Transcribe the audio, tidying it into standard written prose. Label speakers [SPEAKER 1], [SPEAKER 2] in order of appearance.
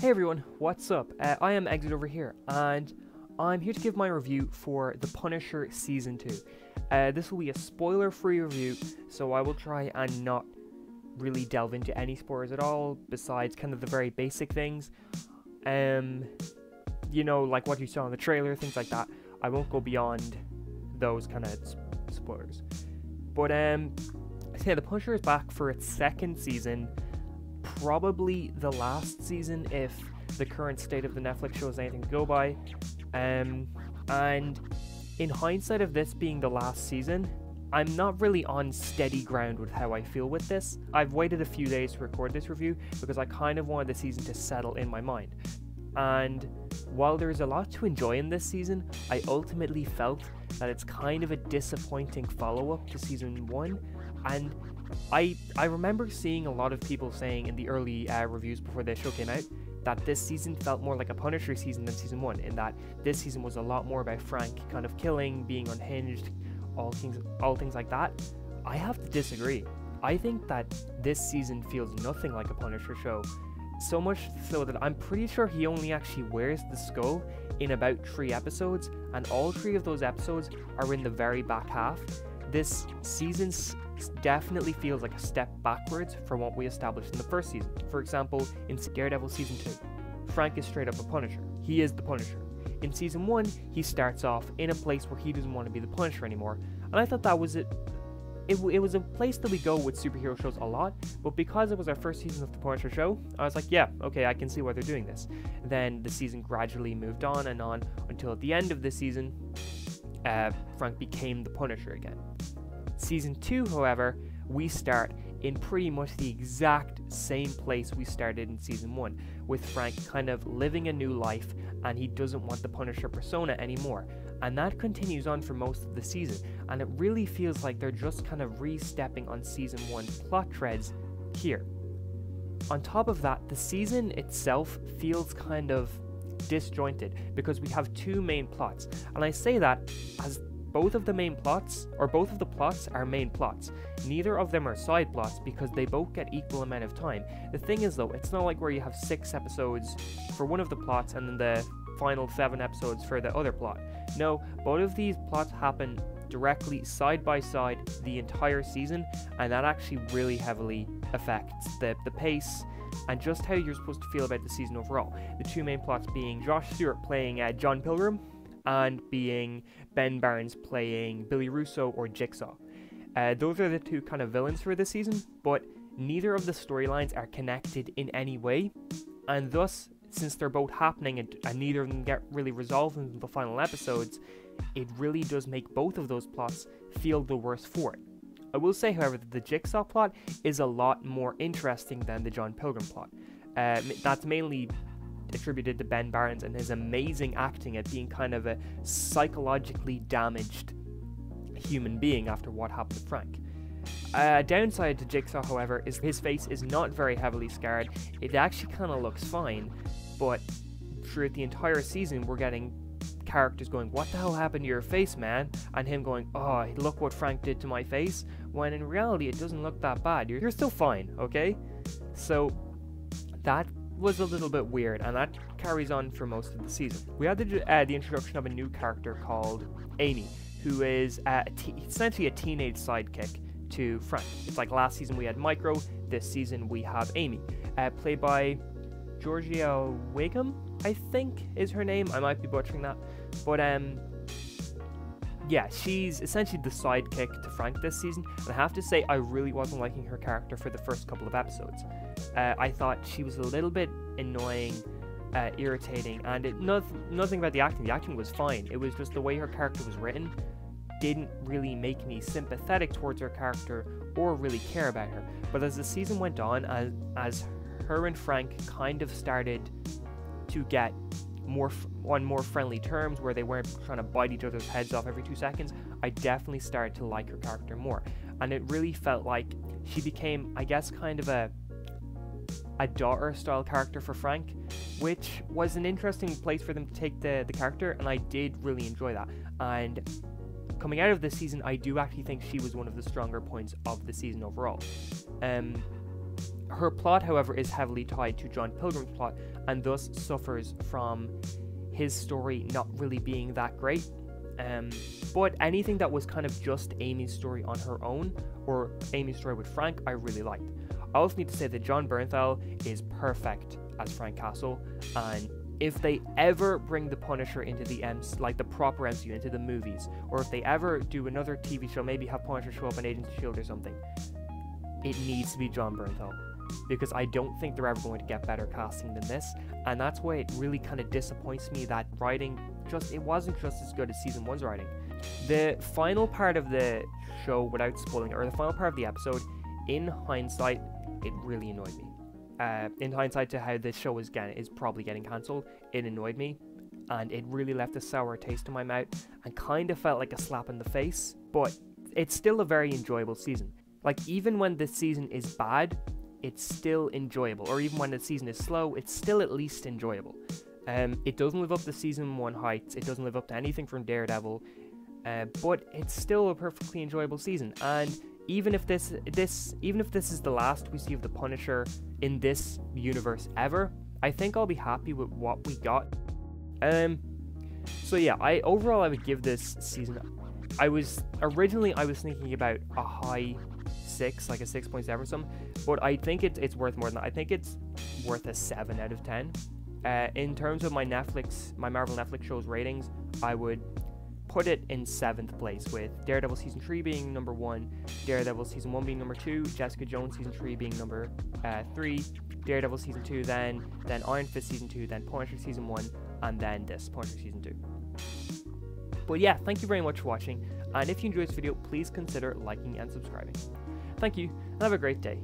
[SPEAKER 1] Hey everyone, what's up? I am Exit over here, and I'm here to give my review for The Punisher Season 2. This will be a spoiler-free review, so I will try and not really delve into any spoilers at all, besides kind of the very basic things. You know, like what you saw in the trailer, things like that. I won't go beyond those kind of spoilers. But, yeah, The Punisher is back for its second season. Probably the last season if the current state of the Netflix show is anything to go by. And in hindsight of this being the last season, I'm not really on steady ground with how I feel with this. I've waited a few days to record this review because I kind of wanted the season to settle in my mind. And while there's a lot to enjoy in this season, I ultimately felt that it's kind of a disappointing follow-up to season 1. And I remember seeing a lot of people saying in the early reviews before the show came out that this season felt more like a Punisher season than season 1, in that this season was a lot more about Frank kind of killing, being unhinged, all things like that. I have to disagree. I think that this season feels nothing like a Punisher show. So much so that I'm pretty sure he only actually wears the skull in about 3 episodes, and all 3 of those episodes are in the very back half. This season definitely feels like a step backwards from what we established in the first season. For example, in Daredevil Season 2, Frank is straight up a Punisher. He is the Punisher. In Season 1, he starts off in a place where he doesn't want to be the Punisher anymore, and I thought that was it. It was a place that we go with superhero shows a lot, but because it was our first season of the Punisher show, I was like, yeah, okay, I can see why they're doing this. Then the season gradually moved on and on until at the end of the season, Frank became the Punisher again. Season 2, however, we start in pretty much the exact same place we started in Season 1, with Frank kind of living a new life, and he doesn't want the Punisher persona anymore. And that continues on for most of the season, and it really feels like they're just kind of re-stepping on Season 1's plot threads here. On top of that, the season itself feels kind of disjointed, because we have 2 main plots, and I say that as both of the plots are main plots. Neither of them are side plots because they both get equal amount of time. The thing is though, it's not like where you have 6 episodes for one of the plots and then the final 7 episodes for the other plot. No, both of these plots happen directly side by side the entire season, and that actually really heavily affects the pace and just how you're supposed to feel about the season overall. The 2 main plots being Josh Stewart playing John Pilgrim, and being Ben Barnes playing Billy Russo or Jigsaw. Those are the 2 kind of villains for this season, but neither of the storylines are connected in any way, and thus, since they're both happening and neither of them get really resolved in the final episodes, it really does make both of those plots feel the worse for it. I will say, however, that the Jigsaw plot is a lot more interesting than the John Pilgrim plot. That's mainly attributed to Ben Barnes and his amazing acting at being kind of a psychologically damaged human being after what happened to Frank. Downside to Jigsaw, however, is his face is not very heavily scarred. It actually kind of looks fine, but throughout the entire season we're getting characters going, what the hell happened to your face, man? And him going, oh, look what Frank did to my face, when in reality it doesn't look that bad. You're still fine, okay? So that was a little bit weird, and that carries on for most of the season. We had the introduction of a new character called Amy, who is essentially a teenage sidekick to Frank. It's like last season we had Micro, this season we have Amy, played by Georgia Wiggum, I think is her name. I might be butchering that, but yeah, she's essentially the sidekick to Frank this season, and I have to say I really wasn't liking her character for the first couple of episodes. I thought she was a little bit annoying, irritating, and nothing about the acting. The acting was fine. It was just the way her character was written didn't really make me sympathetic towards her character or really care about her. But as the season went on, as her and Frank kind of started to get on more friendly terms, where they weren't trying to bite each other's heads off every 2 seconds, I definitely started to like her character more. And it really felt like she became, I guess, kind of a daughter-style character for Frank, which was an interesting place for them to take the character, and I did really enjoy that. And coming out of this season, I do actually think she was one of the stronger points of the season overall. Her plot, however, is heavily tied to John Pilgrim's plot, and thus suffers from his story not really being that great. But anything that was kind of just Amy's story on her own, or Amy's story with Frank, I really liked. I also need to say that Jon Bernthal is perfect as Frank Castle, and if they ever bring the Punisher into the like the proper MCU, into the movies, or if they ever do another TV show, maybe have Punisher show up on Agents of S.H.I.E.L.D. or something, it needs to be Jon Bernthal, because I don't think they're ever going to get better casting than this, and that's why it really kind of disappoints me that writing it wasn't just as good as season 1's writing. The final part of the show, without spoiling it, or the final part of the episode, in hindsight, it really annoyed me. In hindsight to how this show is probably getting cancelled, it annoyed me, and it really left a sour taste in my mouth, and kind of felt like a slap in the face, but it's still a very enjoyable season. Like, even when the season is bad, it's still enjoyable, or even when the season is slow, it's still at least enjoyable. It doesn't live up to season 1 heights, it doesn't live up to anything from Daredevil, but it's still a perfectly enjoyable season. And even if this is the last we see of the Punisher in this universe ever, I think I'll be happy with what we got. So yeah, overall I would give this season, originally I was thinking about a high 6, like a 6.7 or something, but I think it's worth more than that. I think it's worth a 7 out of 10. In terms of my Marvel Netflix shows ratings, I would put it in 7th place, with Daredevil Season 3 being number 1, Daredevil Season 1 being number 2, Jessica Jones Season 3 being number 3, Daredevil Season 2, then Iron Fist Season 2, then Punisher Season 1, and then this, Punisher Season 2. But yeah, thank you very much for watching, and if you enjoyed this video, please consider liking and subscribing. Thank you, and have a great day.